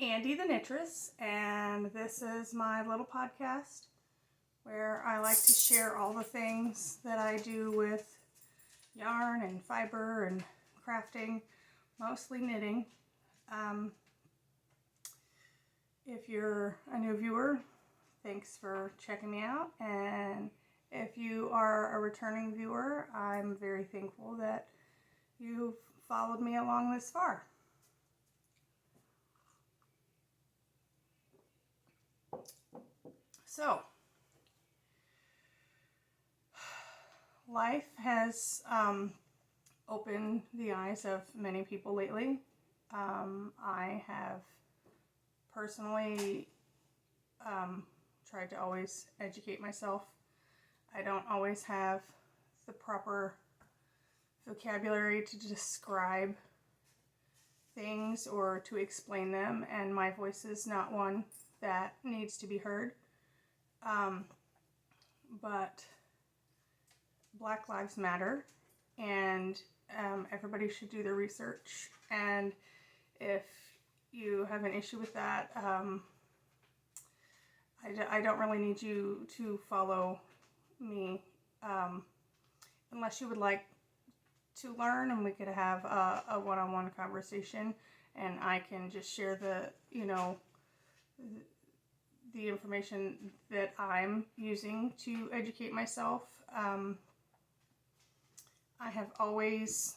Andi the Knittress, and this is my little podcast where I like to share all the things that I do with yarn and fiber and crafting, mostly knitting. If you're a new viewer, thanks for checking me out, and if you are a returning viewer, I'm very thankful that you've followed me along this far. So, life has opened the eyes of many people lately. I have personally tried to always educate myself. I don't always have the proper vocabulary to describe things or to explain them, and my voice is not one that needs to be heard. But Black Lives Matter, and everybody should do their research. And if you have an issue with that, I don't really need you to follow me unless you would like to learn, and we could have a one-on-one conversation, and I can just share the information that I'm using to educate myself. I have always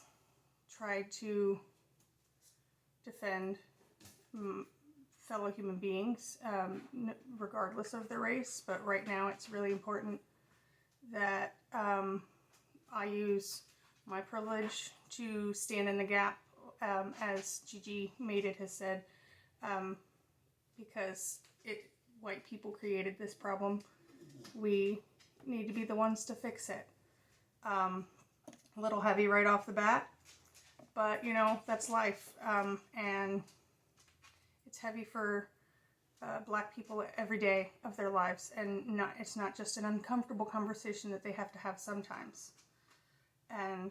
tried to defend fellow human beings, regardless of their race, but right now it's really important that I use my privilege to stand in the gap, as Gigi Made It has said, because white people created this problem. We need to be the ones to fix it. A little heavy right off the bat, but that's life, and it's heavy for Black people every day of their lives, and it's not just an uncomfortable conversation that they have to have sometimes. And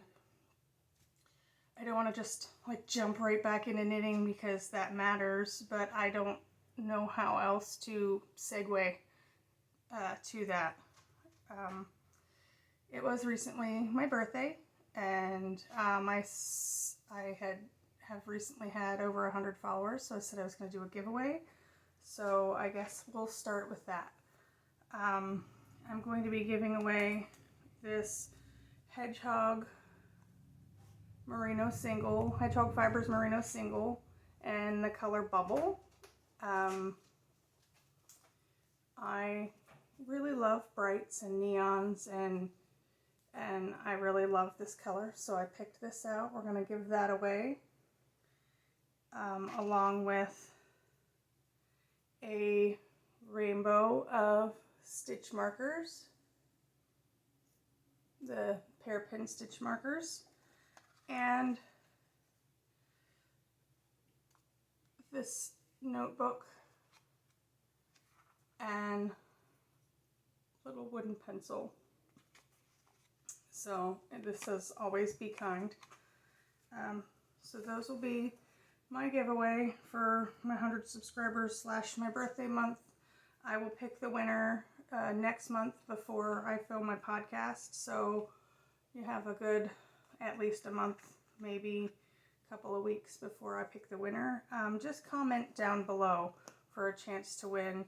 I don't want to just jump right back into knitting because that matters, but I don't know how else to segue to that. It was recently my birthday, and I have recently had over 100 followers, so I said I was going to do a giveaway. So I guess we'll start with that. I'm going to be giving away this Hedgehog Fibers Merino Single, and the color Bubble. I really love brights and neons, and I really love this color, so I picked this out. We're going to give that away, along with a rainbow of stitch markers, the hairpin stitch markers, and this notebook and little wooden pencil. So, and this says always be kind. So those will be my giveaway for my 100 subscribers / my birthday month. I will pick the winner next month before I film my podcast, so you have a good at least a month, maybe a couple of weeks before I pick the winner. Just comment down below for a chance to win.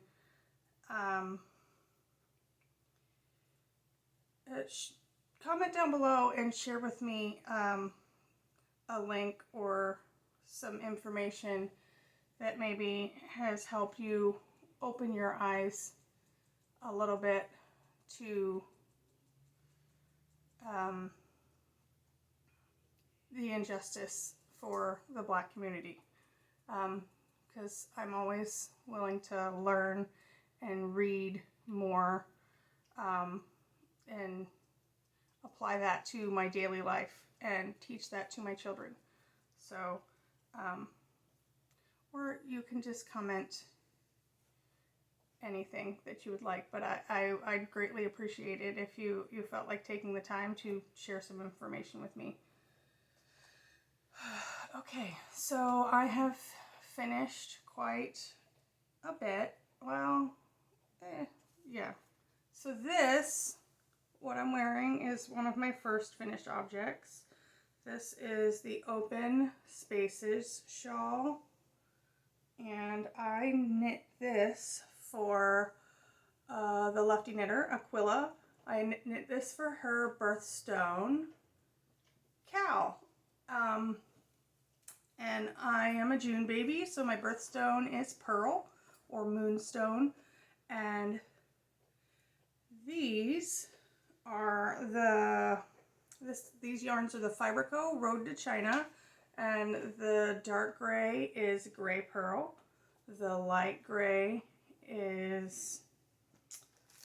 Comment down below and share with me a link or some information that maybe has helped you open your eyes a little bit to the injustice for the Black community, because I'm always willing to learn and read more, and apply that to my daily life and teach that to my children. So, or you can just comment anything that you would like, but I'd greatly appreciate it if you felt like taking the time to share some information with me. Okay, so I have finished quite a bit. Well, yeah. So this, what I'm wearing, is one of my first finished objects. This is the Open Spaces shawl, and I knit this for the Lefty Knitter, Aquila. I knit this for her birthstone, Cal. And I am a June baby, so my birthstone is Pearl or Moonstone, and these are these yarns are the Fiberco Road to China, and the dark gray is Gray Pearl. The light gray is,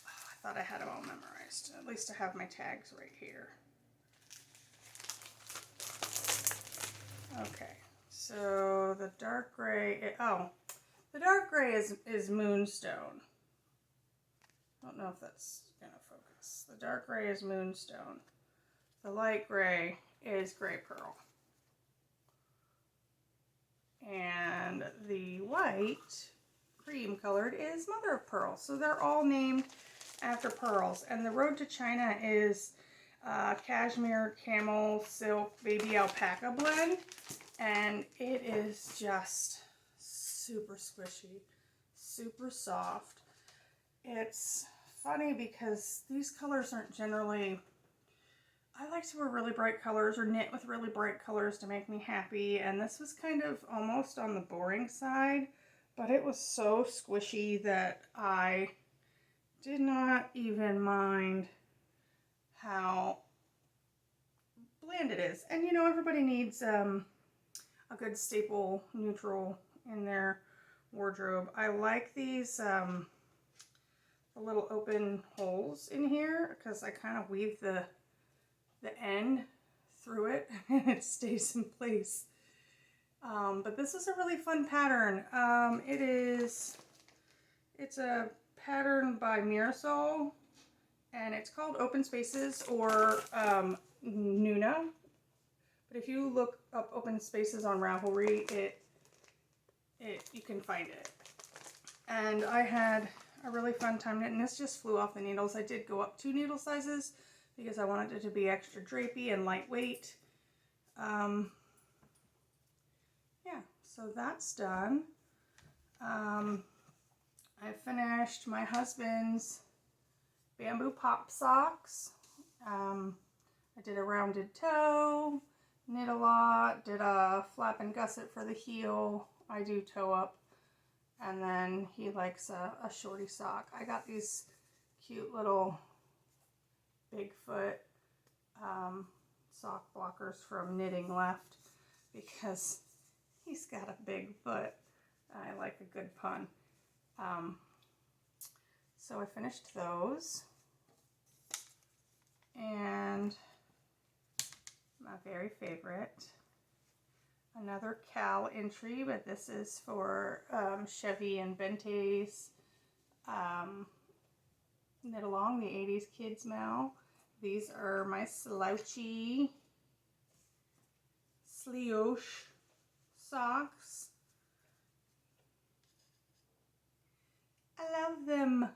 I thought I had them all memorized. At least I have my tags right here. Okay, so the dark gray, the dark gray is Moonstone. I don't know if that's gonna focus. The dark gray is Moonstone. The light gray is Gray Pearl. And the white, cream colored, is Mother of Pearl. So they're all named after pearls. And the Road to China is cashmere, camel, silk, baby alpaca blend. And it is just super squishy, super soft. It's funny because these colors aren't generally, I like to wear really bright colors or knit with really bright colors to make me happy, and this was kind of almost on the boring side, but it was so squishy that I did not even mind how bland it is. And you know, everybody needs a good staple neutral in their wardrobe. I like these the little open holes in here because I kind of weave the end through it and it stays in place. But this is a really fun pattern. It's a pattern by Mirasol, and it's called Open Spaces or Nuna. But if you look up Open Spaces on Ravelry, you can find it. And I had a really fun time knitting. This just flew off the needles. I did go up 2 needle sizes because I wanted it to be extra drapey and lightweight. Yeah, so that's done. I finished my husband's bamboo pop socks. I did a rounded toe, knit a lot, did a flap and gusset for the heel. I do toe up, and then he likes a shorty sock. I got these cute little Bigfoot sock blockers from Knitting Left because he's got a big foot. I like a good pun. So I finished those, and my very favorite, another Cal entry, but this is for Chevy and Bente's Knit Along, the 80s Kids Mal. These are my slouchy Slioche socks. I love them.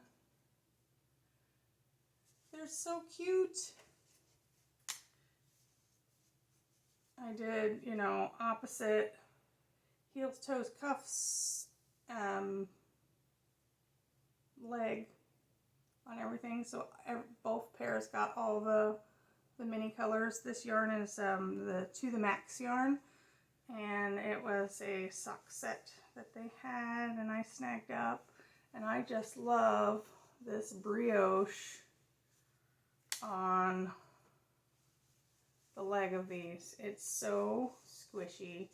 They're so cute. I did, you know, opposite heels, toes, cuffs, leg on everything. So both pairs got all the mini colors. This yarn is the To the Max yarn, and it was a sock set that they had and I snagged up, and I just love this brioche on the leg of these. It's so squishy.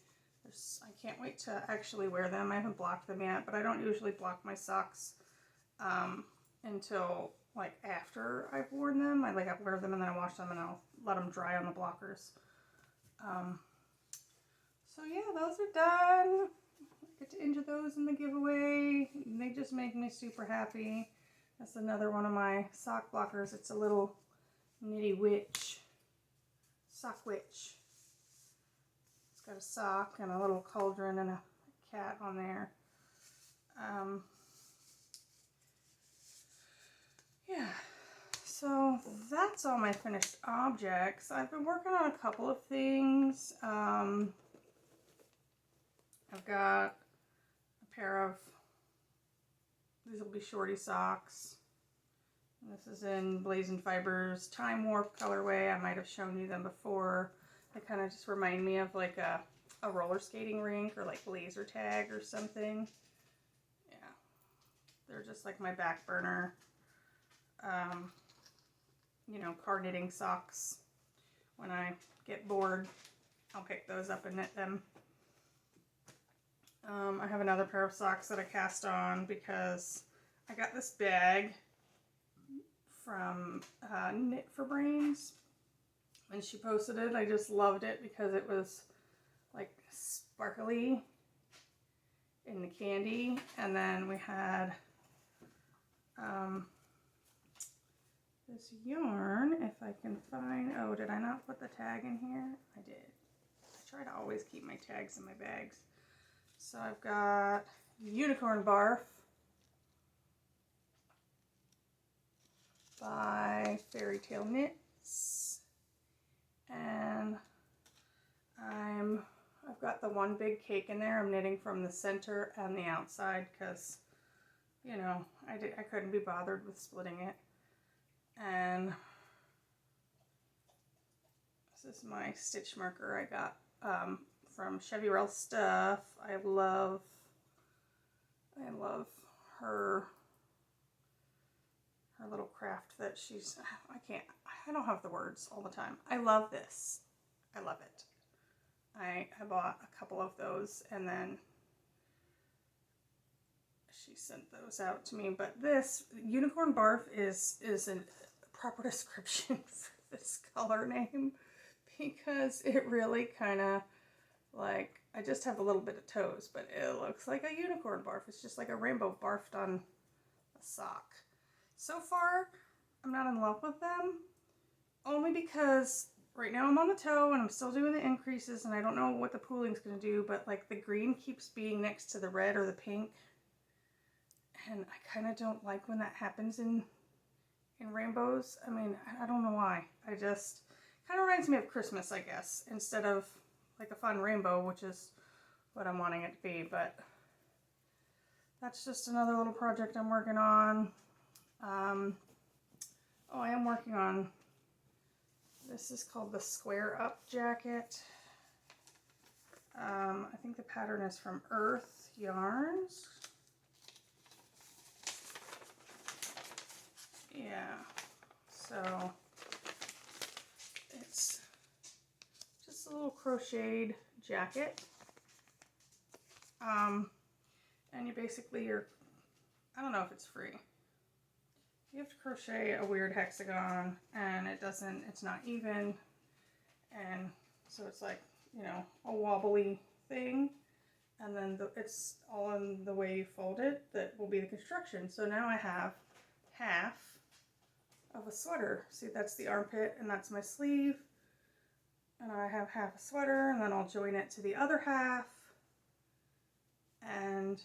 I can't wait to actually wear them. I haven't blocked them yet, but I don't usually block my socks until like after I've worn them. I wear them and then I wash them and I'll let them dry on the blockers. So yeah, those are done. I get to enter those in the giveaway. They just make me super happy. That's another one of my sock blockers. It's a little Nitty Witch, Sock Witch. It's got a sock and a little cauldron and a cat on there. Yeah, so that's all my finished objects. I've been working on a couple of things. I've got a pair of, these will be shorty socks. This is in Blazing Fibers Time Warp colorway. I might have shown you them before. They kind of just remind me of like a roller skating rink or like laser tag or something. Yeah, they're just like my back burner, you know, car knitting socks. When I get bored, I'll pick those up and knit them. I have another pair of socks that I cast on because I got this bag from Knit for Brains. When she posted it, I just loved it because it was like sparkly in the candy. And then we had this yarn, if I can find, oh, did I not put the tag in here? I did. I try to always keep my tags in my bags. So I've got Unicorn Barf by Fairy Tale Knits, and I've got the one big cake in there. I'm knitting from the center and the outside because, you know, I couldn't be bothered with splitting it. And this is my stitch marker I got from Chevy Rell Stuff. I love her little craft that she's, I don't have the words all the time. I love this. I love it. I bought a couple of those and then she sent those out to me. But this Unicorn Barf is a proper description for this color name because it really kind of like, I just have a little bit of toes, but it looks like a unicorn barf. It's just like a rainbow barfed on a sock. So far, I'm not in love with them, only because right now I'm on the toe and I'm still doing the increases and I don't know what the pooling's going to do, but like the green keeps being next to the red or the pink. And I kind of don't like when that happens in rainbows. I mean, I don't know why. I just, kind of reminds me of Christmas, I guess, instead of like a fun rainbow, which is what I'm wanting it to be. But that's just another little project I'm working on. Oh, I am working on, this is called the Square Up jacket. I think the pattern is from Earth Yarns. Yeah, so it's just a little crocheted jacket. And you basically I don't know if it's free. You have to crochet a weird hexagon and it's not even. And so it's like, you know, a wobbly thing. And then it's all in the way you fold it that will be the construction. So now I have half of a sweater. See, that's the armpit and that's my sleeve. And I have half a sweater and then I'll join it to the other half. And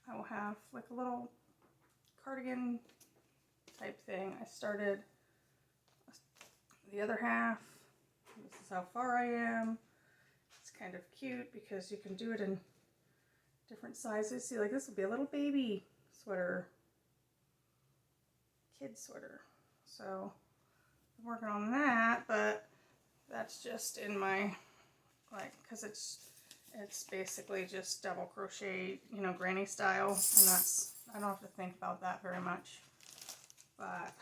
I will have like a little cardigan type thing. I started the other half. This is how far I am. It's kind of cute because you can do it in different sizes. See, like this would be a little baby sweater, kid sweater. So I'm working on that, but that's just in my, like, because it's basically just double crochet, you know, granny style, and that's, I don't have to think about that very much. But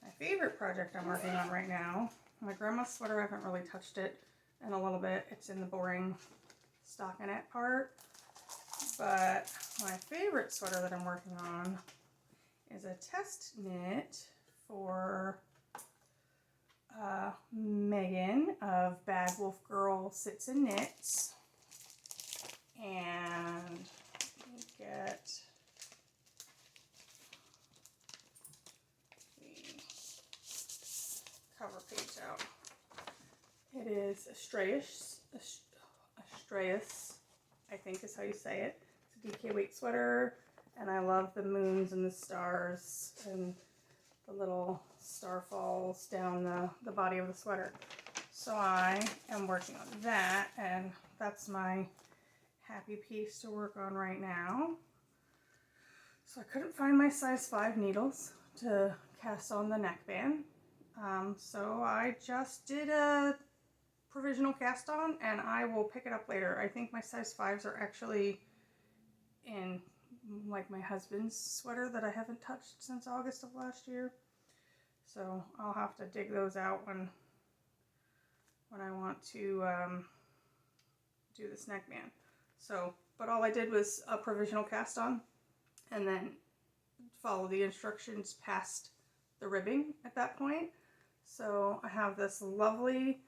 my favorite project I'm working on right now, my grandma's sweater, I haven't really touched it in a little bit. It's in the boring stockinette part. But my favorite sweater that I'm working on is a test knit for Megan of Bad Wolf Girl Sits and Knits. And get the cover page out. It is Astraeus, I think is how you say it. It's a DK weight sweater, and I love the moons and the stars and the little star falls down the body of the sweater. So I am working on that, and that's my happy piece to work on right now. So I couldn't find my size 5 needles to cast on the neckband. So I just did a provisional cast on, and I will pick it up later. I think my size 5s are actually in like my husband's sweater that I haven't touched since August of last year. So I'll have to dig those out when I want to do this neckband. So, but all I did was a provisional cast on and then follow the instructions past the ribbing at that point. So I have this lovely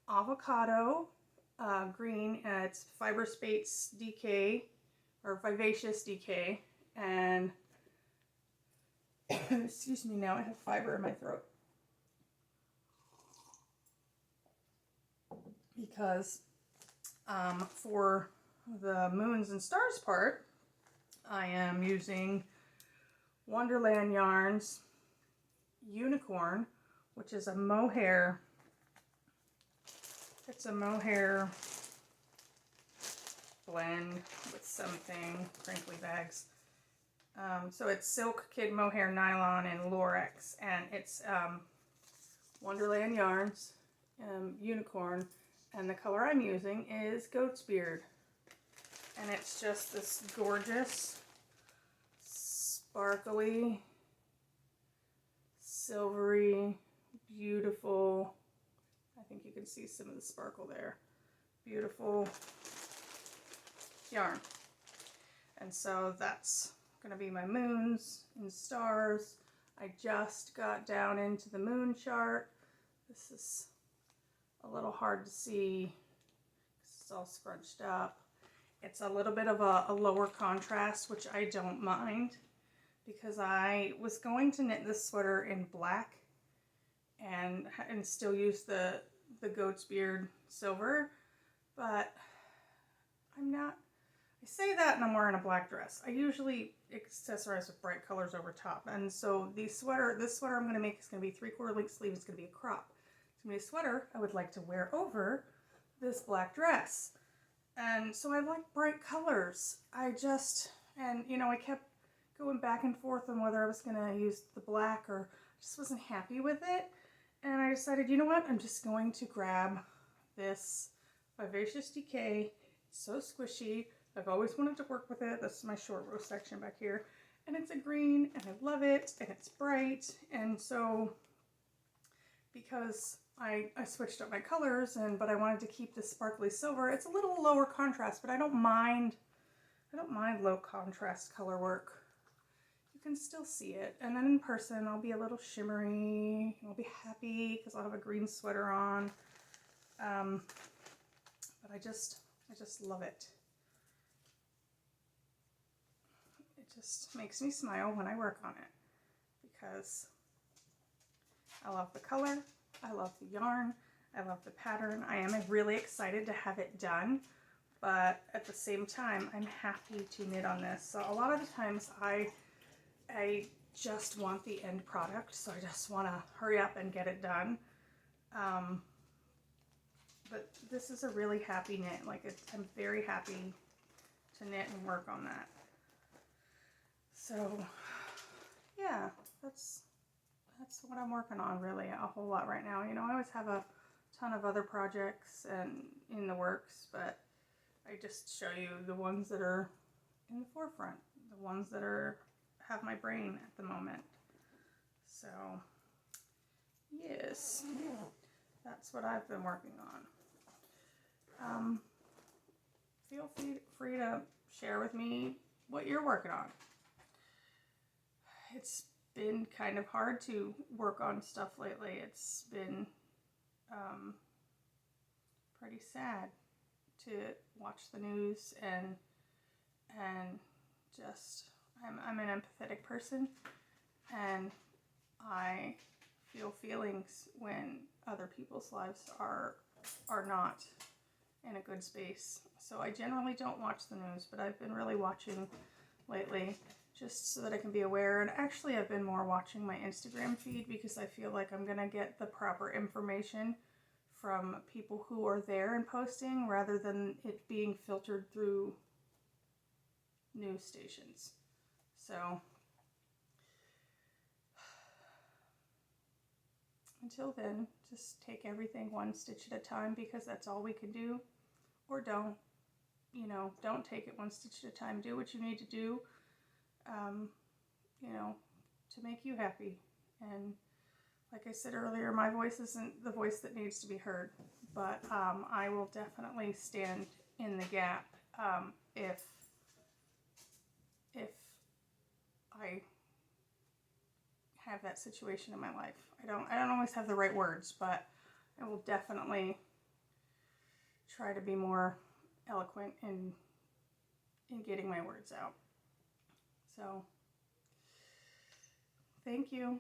avocado green, it's Fiber Space DK or Vivacious DK, and excuse me, now I have fiber in my throat because for the moons and stars part I am using Wonderland Yarns Unicorn, which is a mohair. It's a mohair blend with something, crinkly bags. So it's silk, kid mohair, nylon, and Lorex, and it's Wonderland Yarns Unicorn, and the color I'm using is Goat's Beard, and it's just this gorgeous, sparkly, silvery, beautiful, I think you can see some of the sparkle there, beautiful yarn. And so that's going to be my moons and stars. I just got down into the moon chart. This is a little hard to see because it's all scrunched up. It's a little bit of a lower contrast, which I don't mind, because I was going to knit this sweater in black and still use the Goat's Beard silver, but I'm not. I say that and I'm wearing a black dress. I usually accessorize with bright colors over top, and so this sweater I'm going to make is going to be 3/4 length sleeve. It's going to be a crop. It's going to be a sweater I would like to wear over this black dress, and so I like bright colors. And you know, I kept going back and forth on whether I was going to use the black, or I just wasn't happy with it, and I decided, you know what, I'm just going to grab this Vivacious DK. It's so squishy. I've always wanted to work with it. This is my short row section back here, and it's a green, and I love it, and it's bright. And so because I switched up my colors, but I wanted to keep this sparkly silver, it's a little lower contrast, but I don't mind low contrast color work. You can still see it, and then in person I'll be a little shimmery. I'll be happy because I'll have a green sweater on. But I just love it. It just makes me smile when I work on it because I love the color, I love the yarn, I love the pattern. I am really excited to have it done, but at the same time, I'm happy to knit on this. So a lot of the times I just want the end product, so I just want to hurry up and get it done. But this is a really happy knit. I'm very happy to knit and work on that. So yeah, that's what I'm working on really a whole lot right now. You know, I always have a ton of other projects and in the works, but I just show you the ones that are in the forefront, the ones that have my brain at the moment. So yes, that's what I've been working on. Feel free to share with me what you're working on. It's been kind of hard to work on stuff lately. It's been pretty sad to watch the news and just I'm an empathetic person, and I feel feelings when other people's lives are not in a good space. So I generally don't watch the news, but I've been really watching lately just so that I can be aware. And actually I've been more watching my Instagram feed because I feel like I'm gonna get the proper information from people who are there and posting rather than it being filtered through news stations. So until then, just take everything one stitch at a time, because that's all we can do. Or don't, you know, don't take it one stitch at a time. Do what you need to do, you know, to make you happy. And like I said earlier, my voice isn't the voice that needs to be heard, but I will definitely stand in the gap if I have that situation in my life. I don't always have the right words, but I will definitely try to be more eloquent in getting my words out. So, thank you.